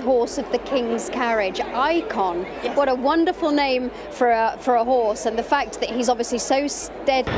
horse of the King's carriage, Icon. Yes. What a wonderful name for a horse, and the fact that he's obviously so steady.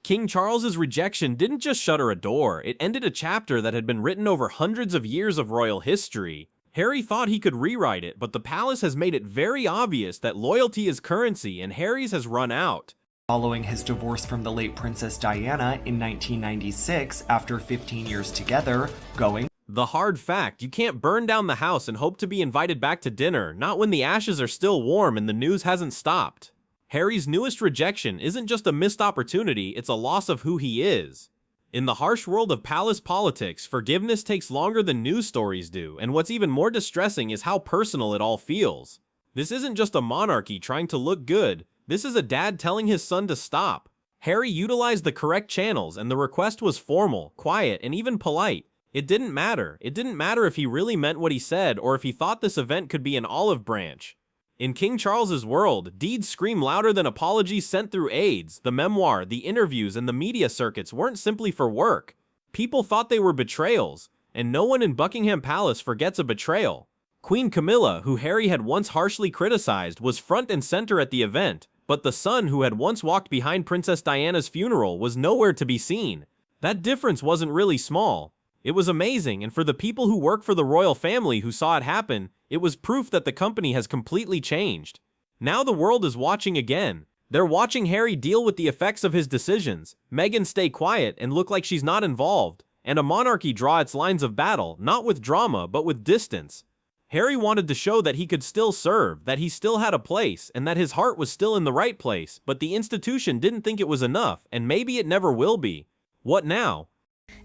King Charles's rejection didn't just shutter a door, it ended a chapter that had been written over hundreds of years of royal history. Harry thought he could rewrite it, but the palace has made it very obvious that loyalty is currency and Harry's has run out. Following his divorce from the late Princess Diana in 1996, after 15 years together, going, "The hard fact, you can't burn down the house and hope to be invited back to dinner, not when the ashes are still warm and the news hasn't stopped." Harry's newest rejection isn't just a missed opportunity, it's a loss of who he is. In the harsh world of palace politics, forgiveness takes longer than news stories do, and what's even more distressing is how personal it all feels. This isn't just a monarchy trying to look good, this is a dad telling his son to stop. Harry utilized the correct channels, and the request was formal, quiet, and even polite. It didn't matter. It didn't matter if he really meant what he said or if he thought this event could be an olive branch. In King Charles's world, deeds scream louder than apologies sent through aides. The memoir, the interviews, and the media circuits weren't simply for work. People thought they were betrayals, and no one in Buckingham Palace forgets a betrayal. Queen Camilla, who Harry had once harshly criticized, was front and center at the event, but the son who had once walked behind Princess Diana's funeral was nowhere to be seen. That difference wasn't really small. It was amazing, and for the people who work for the royal family who saw it happen, it was proof that the company has completely changed. Now the world is watching again. They're watching Harry deal with the effects of his decisions, Meghan stay quiet and look like she's not involved, and a monarchy draw its lines of battle, not with drama, but with distance. Harry wanted to show that he could still serve, that he still had a place, and that his heart was still in the right place, but the institution didn't think it was enough, and maybe it never will be. What now?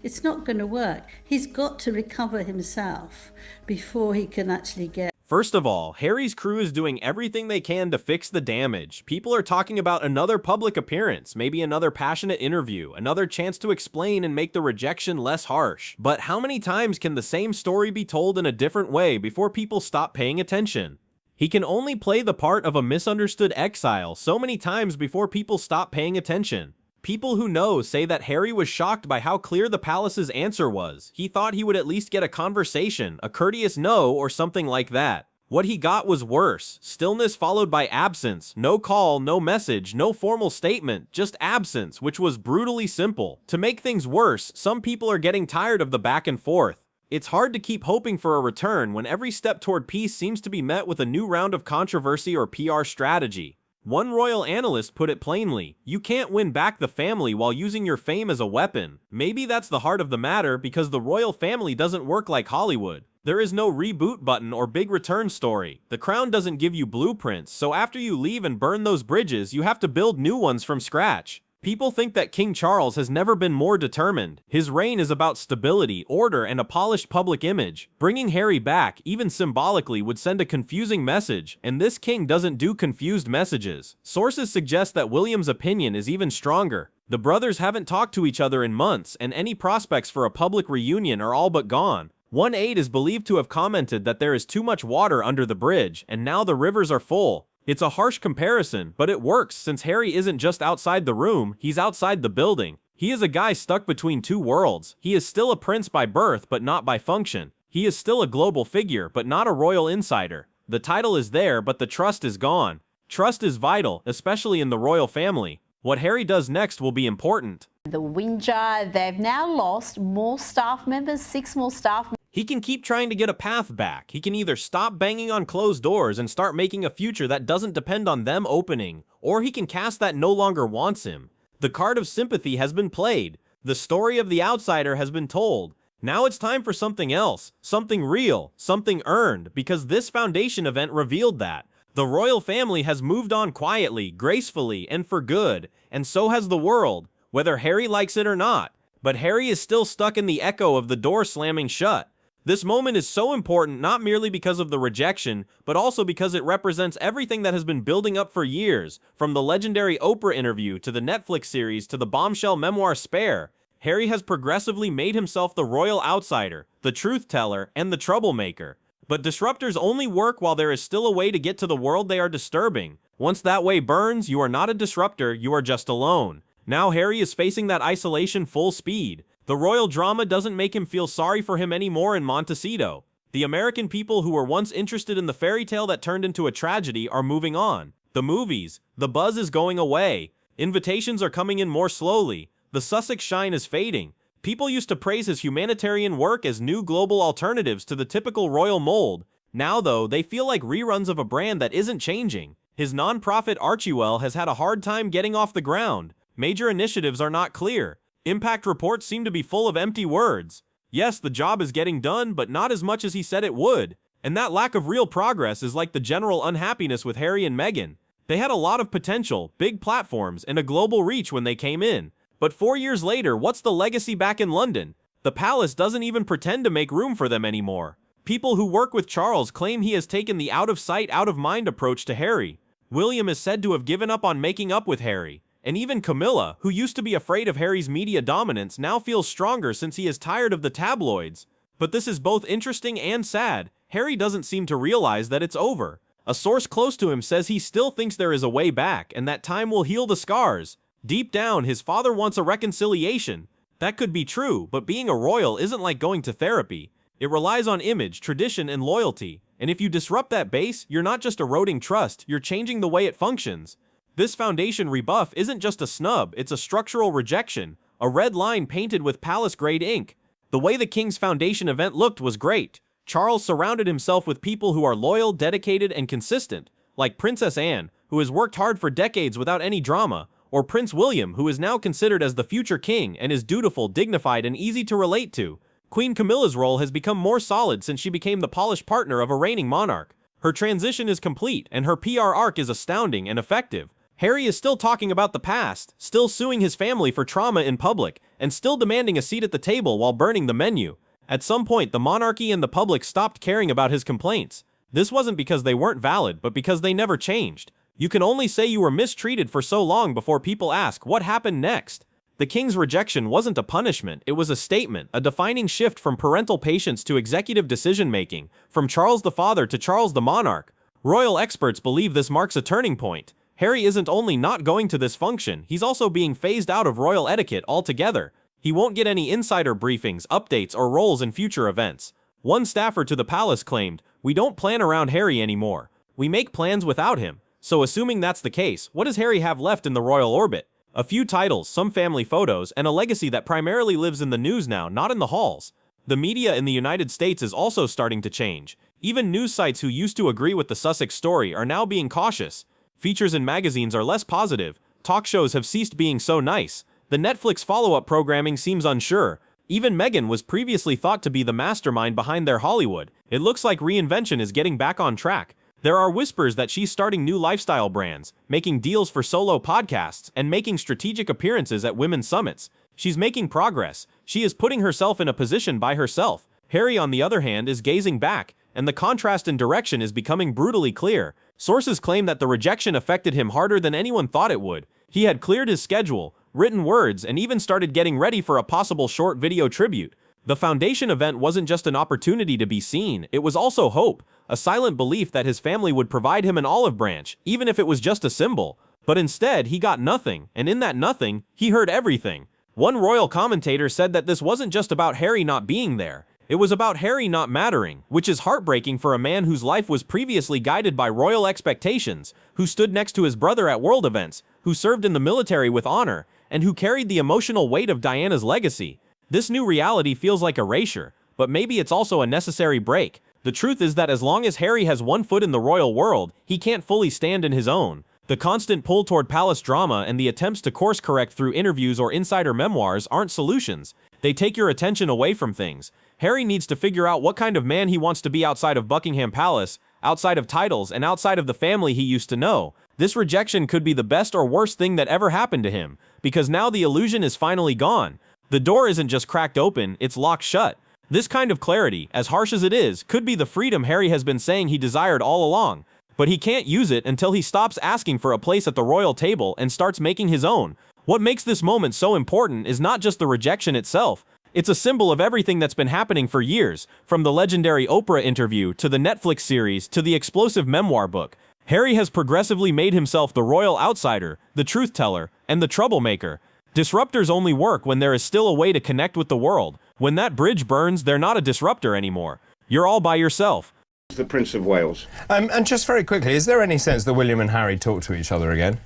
It's not going to work. He's got to recover himself before he can actually get... First of all, Harry's crew is doing everything they can to fix the damage. People are talking about another public appearance, maybe another passionate interview, another chance to explain and make the rejection less harsh. But how many times can the same story be told in a different way before people stop paying attention? He can only play the part of a misunderstood exile so many times before people stop paying attention. People who know say that Harry was shocked by how clear the palace's answer was. He thought he would at least get a conversation, a courteous no, or something like that. What he got was worse. Stillness followed by absence. No call, no message, no formal statement, just absence, which was brutally simple. To make things worse, some people are getting tired of the back and forth. It's hard to keep hoping for a return when every step toward peace seems to be met with a new round of controversy or PR strategy. One royal analyst put it plainly, you can't win back the family while using your fame as a weapon. Maybe that's the heart of the matter because the royal family doesn't work like Hollywood. There is no reboot button or big return story. The crown doesn't give you blueprints, so after you leave and burn those bridges, you have to build new ones from scratch. People think that King Charles has never been more determined. His reign is about stability, order, and a polished public image. Bringing Harry back, even symbolically, would send a confusing message, and this king doesn't do confused messages. Sources suggest that William's opinion is even stronger. The brothers haven't talked to each other in months, and any prospects for a public reunion are all but gone. One aide is believed to have commented that there is too much water under the bridge, and now the rivers are full. It's a harsh comparison, but it works since Harry isn't just outside the room, he's outside the building. He is a guy stuck between two worlds. He is still a prince by birth, but not by function. He is still a global figure, but not a royal insider. The title is there, but the trust is gone. Trust is vital, especially in the royal family. What Harry does next will be important. The Windsor, they've now lost more staff members, 6 more staff members. He can keep trying to get a path back. He can either stop banging on closed doors and start making a future that doesn't depend on them opening, or he can cast that no longer wants him. The card of sympathy has been played. The story of the outsider has been told. Now it's time for something else, something real, something earned, because this foundation event revealed that. The royal family has moved on quietly, gracefully, and for good, and so has the world, whether Harry likes it or not. But Harry is still stuck in the echo of the door slamming shut. This moment is so important not merely because of the rejection, but also because it represents everything that has been building up for years, from the legendary Oprah interview to the Netflix series to the bombshell memoir Spare. Harry has progressively made himself the royal outsider, the truth teller, and the troublemaker. But disruptors only work while there is still a way to get to the world they are disturbing. Once that way burns, you are not a disruptor, you are just alone. Now Harry is facing that isolation full speed. The royal drama doesn't make him feel sorry for him anymore in Montecito. The American people who were once interested in the fairy tale that turned into a tragedy are moving on. The movies, the buzz is going away. Invitations are coming in more slowly. The Sussex shine is fading. People used to praise his humanitarian work as new global alternatives to the typical royal mold. Now, though, they feel like reruns of a brand that isn't changing. His non-profit Archewell has had a hard time getting off the ground. Major initiatives are not clear. Impact reports seem to be full of empty words. Yes, the job is getting done, but not as much as he said it would. And that lack of real progress is like the general unhappiness with Harry and Meghan. They had a lot of potential, big platforms, and a global reach when they came in. But 4 years later, what's the legacy back in London? The palace doesn't even pretend to make room for them anymore. People who work with Charles claim he has taken the out-of-sight, out-of-mind approach to Harry. William is said to have given up on making up with Harry. And even Camilla, who used to be afraid of Harry's media dominance, now feels stronger since he is tired of the tabloids. But this is both interesting and sad. Harry doesn't seem to realize that it's over. A source close to him says he still thinks there is a way back and that time will heal the scars. Deep down, his father wants a reconciliation. That could be true, but being a royal isn't like going to therapy. It relies on image, tradition, and loyalty. And if you disrupt that base, you're not just eroding trust, you're changing the way it functions. This foundation rebuff isn't just a snub, it's a structural rejection, a red line painted with palace-grade ink. The way the King's Foundation event looked was great. Charles surrounded himself with people who are loyal, dedicated, and consistent, like Princess Anne, who has worked hard for decades without any drama, or Prince William, who is now considered as the future king and is dutiful, dignified, and easy to relate to. Queen Camilla's role has become more solid since she became the polished partner of a reigning monarch. Her transition is complete, and her PR arc is astounding and effective. Harry is still talking about the past, still suing his family for trauma in public, and still demanding a seat at the table while burning the menu. At some point, the monarchy and the public stopped caring about his complaints. This wasn't because they weren't valid, but because they never changed. You can only say you were mistreated for so long before people ask, what happened next? The king's rejection wasn't a punishment, it was a statement, a defining shift from parental patience to executive decision-making, from Charles the father to Charles the monarch. Royal experts believe this marks a turning point. Harry isn't only not going to this function, he's also being phased out of royal etiquette altogether. He won't get any insider briefings, updates, or roles in future events. One staffer to the palace claimed, "We don't plan around Harry anymore. We make plans without him." So assuming that's the case, what does Harry have left in the royal orbit? A few titles, some family photos, and a legacy that primarily lives in the news now, not in the halls. The media in the United States is also starting to change. Even news sites who used to agree with the Sussex story are now being cautious. Features in magazines are less positive. Talk shows have ceased being so nice. The Netflix follow-up programming seems unsure. Even Meghan was previously thought to be the mastermind behind their Hollywood. It looks like reinvention is getting back on track. There are whispers that she's starting new lifestyle brands, making deals for solo podcasts, and making strategic appearances at women's summits. She's making progress. She is putting herself in a position by herself. Harry, on the other hand, is gazing back, and the contrast in direction is becoming brutally clear. Sources claim that the rejection affected him harder than anyone thought it would. He had cleared his schedule, written words, and even started getting ready for a possible short video tribute. The foundation event wasn't just an opportunity to be seen, it was also hope, a silent belief that his family would provide him an olive branch, even if it was just a symbol. But instead, he got nothing, and in that nothing, he heard everything. One royal commentator said that this wasn't just about Harry not being there. It was about Harry not mattering, which is heartbreaking for a man whose life was previously guided by royal expectations, who stood next to his brother at world events, who served in the military with honor, and who carried the emotional weight of Diana's legacy. This new reality feels like erasure, but maybe it's also a necessary break. The truth is that as long as Harry has one foot in the royal world, he can't fully stand in his own. The constant pull toward palace drama and the attempts to course correct through interviews or insider memoirs aren't solutions. They take your attention away from things. Harry needs to figure out what kind of man he wants to be outside of Buckingham Palace, outside of titles, and outside of the family he used to know. This rejection could be the best or worst thing that ever happened to him, because now the illusion is finally gone. The door isn't just cracked open, it's locked shut. This kind of clarity, as harsh as it is, could be the freedom Harry has been saying he desired all along. But he can't use it until he stops asking for a place at the royal table and starts making his own. What makes this moment so important is not just the rejection itself. It's a symbol of everything that's been happening for years, from the legendary Oprah interview to the Netflix series to the explosive memoir book. Harry has progressively made himself the royal outsider, the truth teller, and the troublemaker. Disruptors only work when there is still a way to connect with the world. When that bridge burns, they're not a disruptor anymore. You're all by yourself. The Prince of Wales. And just very quickly, is there any sense that William and Harry talk to each other again?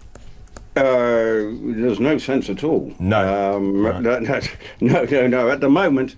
There's no sense at all. No. No. At the moment,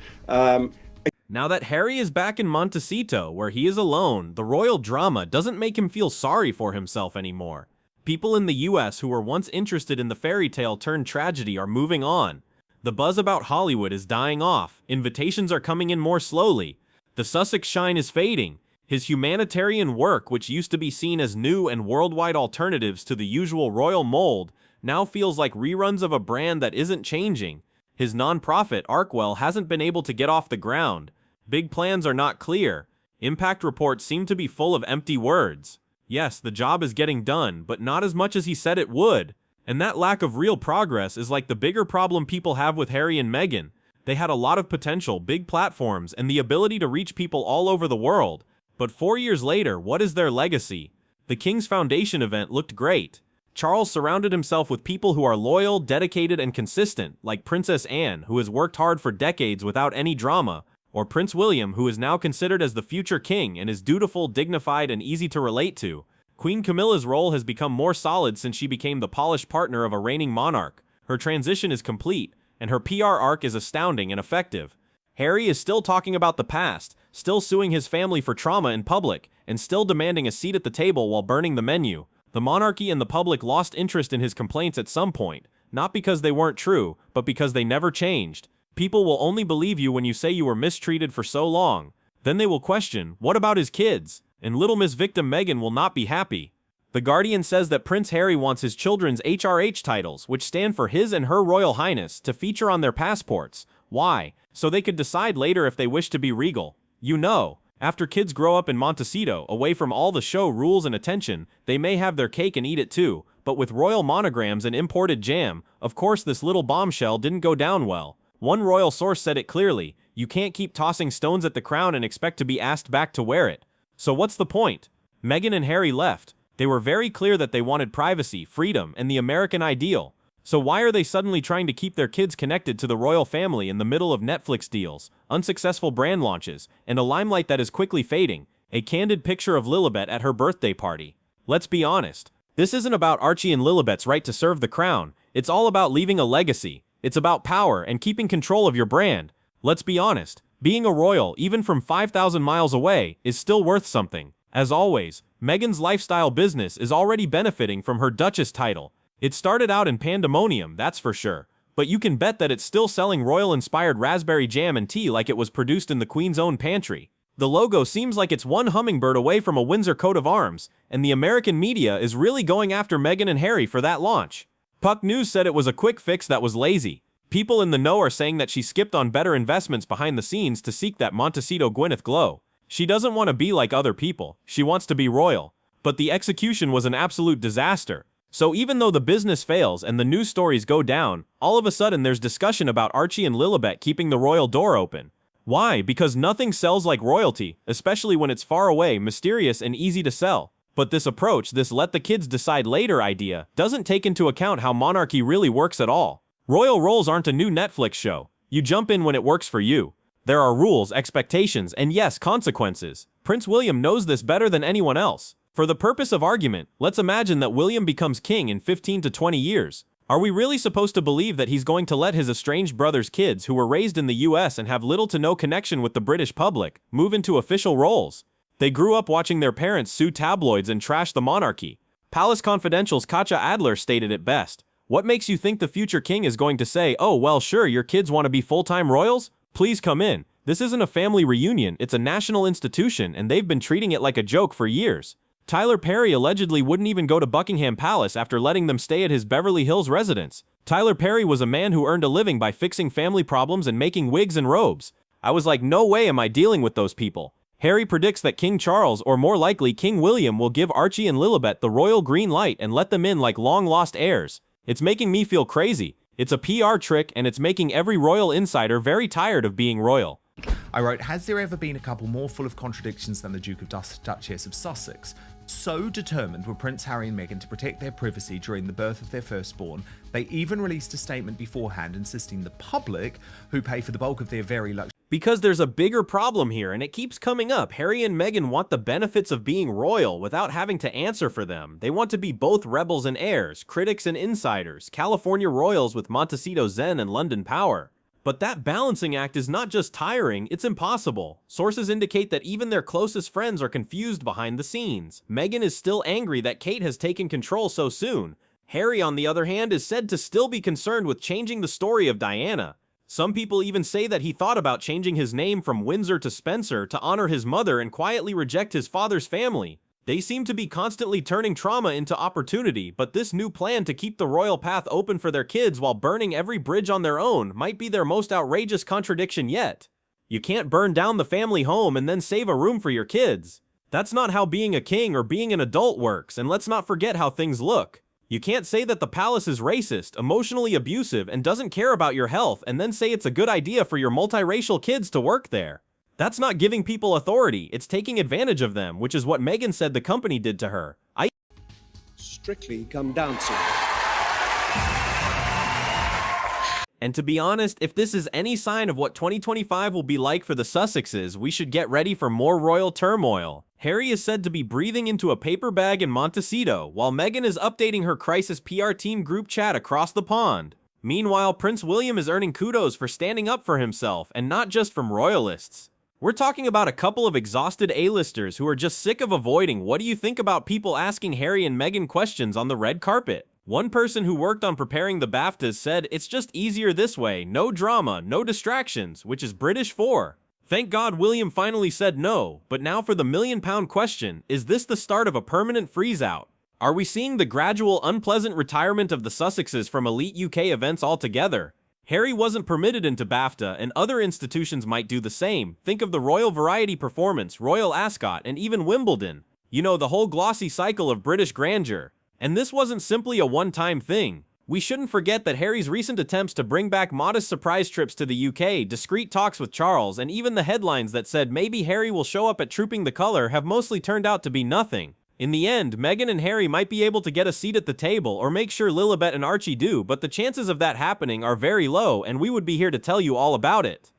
Now that Harry is back in Montecito, where he is alone, the royal drama doesn't make him feel sorry for himself anymore. People in the US who were once interested in the fairy tale turned tragedy are moving on. The buzz about Hollywood is dying off, invitations are coming in more slowly, the Sussex shine is fading. His humanitarian work, which used to be seen as new and worldwide alternatives to the usual royal mold, now feels like reruns of a brand that isn't changing. His nonprofit, Arkwell, hasn't been able to get off the ground. Big plans are not clear. Impact reports seem to be full of empty words. Yes, the job is getting done, but not as much as he said it would. And that lack of real progress is like the bigger problem people have with Harry and Meghan. They had a lot of potential, big platforms, and the ability to reach people all over the world. But 4 years later, what is their legacy? The King's Foundation event looked great. Charles surrounded himself with people who are loyal, dedicated, and consistent, like Princess Anne, who has worked hard for decades without any drama, or Prince William, who is now considered as the future king and is dutiful, dignified, and easy to relate to. Queen Camilla's role has become more solid since she became the polished partner of a reigning monarch. Her transition is complete, and her PR arc is astounding and effective. Harry is still talking about the past, still suing his family for trauma in public, and still demanding a seat at the table while burning the menu. The monarchy and the public lost interest in his complaints at some point, not because they weren't true, but because they never changed. People will only believe you when you say you were mistreated for so long. Then they will question, what about his kids? And little Miss Victim Meghan will not be happy. The Guardian says that Prince Harry wants his children's HRH titles, which stand for His and Her Royal Highness, to feature on their passports. Why? So they could decide later if they wish to be regal. You know, after kids grow up in Montecito, away from all the show rules and attention, they may have their cake and eat it too, but with royal monograms and imported jam, of course this little bombshell didn't go down well. One royal source said it clearly, you can't keep tossing stones at the crown and expect to be asked back to wear it. So what's the point? Meghan and Harry left. They were very clear that they wanted privacy, freedom, and the American ideal. So why are they suddenly trying to keep their kids connected to the royal family in the middle of Netflix deals, unsuccessful brand launches, and a limelight that is quickly fading? A candid picture of Lilibet at her birthday party. Let's be honest. This isn't about Archie and Lilibet's right to serve the crown. It's all about leaving a legacy. It's about power and keeping control of your brand. Let's be honest. Being a royal, even from 5,000 miles away, is still worth something. As always, Meghan's lifestyle business is already benefiting from her Duchess title. It started out in pandemonium, that's for sure, but you can bet that it's still selling royal-inspired raspberry jam and tea like it was produced in the Queen's own pantry. The logo seems like it's one hummingbird away from a Windsor coat of arms, and the American media is really going after Meghan and Harry for that launch. Puck News said it was a quick fix that was lazy. People in the know are saying that she skipped on better investments behind the scenes to seek that Montecito Gwyneth glow. She doesn't want to be like other people, she wants to be royal. But the execution was an absolute disaster. So even though the business fails and the news stories go down, all of a sudden there's discussion about Archie and Lilibet keeping the royal door open. Why? Because nothing sells like royalty, especially when it's far away, mysterious, and easy to sell. But this approach, this let the kids decide later idea, doesn't take into account how monarchy really works at all. Royal roles aren't a new Netflix show. You jump in when it works for you. There are rules, expectations, and yes, consequences. Prince William knows this better than anyone else. For the purpose of argument, let's imagine that William becomes king in 15 to 20 years. Are we really supposed to believe that he's going to let his estranged brother's kids, who were raised in the US and have little to no connection with the British public, move into official roles? They grew up watching their parents sue tabloids and trash the monarchy. Palace Confidential's Katja Adler stated it best. What makes you think the future king is going to say, oh well sure, your kids want to be full-time royals? Please come in. This isn't a family reunion, it's a national institution, and they've been treating it like a joke for years. Tyler Perry allegedly wouldn't even go to Buckingham Palace after letting them stay at his Beverly Hills residence. Tyler Perry was a man who earned a living by fixing family problems and making wigs and robes. I was like, no way am I dealing with those people. Harry predicts that King Charles, or more likely King William, will give Archie and Lilibet the royal green light and let them in like long-lost heirs. It's making me feel crazy. It's a PR trick, and it's making every royal insider very tired of being royal. I wrote, has there ever been a couple more full of contradictions than the Duke of Duchess of Sussex? So determined were Prince Harry and Meghan to protect their privacy during the birth of their firstborn, they even released a statement beforehand insisting the public, who pay for the bulk of their very luxurious Because there's a bigger problem here, and it keeps coming up. Harry and Meghan want the benefits of being royal without having to answer for them. They want to be both rebels and heirs, critics and insiders, California royals with Montecito Zen and London power. But that balancing act is not just tiring, it's impossible. Sources indicate that even their closest friends are confused behind the scenes. Meghan is still angry that Kate has taken control so soon. Harry, on the other hand, is said to still be concerned with changing the story of Diana. Some people even say that he thought about changing his name from Windsor to Spencer to honor his mother and quietly reject his father's family. They seem to be constantly turning trauma into opportunity, but this new plan to keep the royal path open for their kids while burning every bridge on their own might be their most outrageous contradiction yet. You can't burn down the family home and then save a room for your kids. That's not how being a king or being an adult works, and let's not forget how things look. You can't say that the palace is racist, emotionally abusive, and doesn't care about your health and then say it's a good idea for your multiracial kids to work there. That's not giving people authority, it's taking advantage of them, which is what Meghan said the company did to her. Strictly Come Dancing. And to be honest, if this is any sign of what 2025 will be like for the Sussexes, we should get ready for more royal turmoil. Harry is said to be breathing into a paper bag in Montecito, while Meghan is updating her crisis PR team group chat across the pond. Meanwhile, Prince William is earning kudos for standing up for himself, and not just from royalists. We're talking about a couple of exhausted A-listers who are just sick of avoiding what do you think about people asking Harry and Meghan questions on the red carpet. One person who worked on preparing the BAFTAs said it's just easier this way, no drama, no distractions, which is British for. Thank God William finally said no, but now for the million-pound question, is this the start of a permanent freeze-out? Are we seeing the gradual unpleasant retirement of the Sussexes from elite UK events altogether? Harry wasn't permitted into BAFTA, and other institutions might do the same. Think of the Royal Variety Performance, Royal Ascot, and even Wimbledon. You know, the whole glossy cycle of British grandeur. And this wasn't simply a one-time thing. We shouldn't forget that Harry's recent attempts to bring back modest surprise trips to the UK, discreet talks with Charles, and even the headlines that said maybe Harry will show up at Trooping the Colour have mostly turned out to be nothing. In the end, Meghan and Harry might be able to get a seat at the table or make sure Lilibet and Archie do, but the chances of that happening are very low, and we would be here to tell you all about it.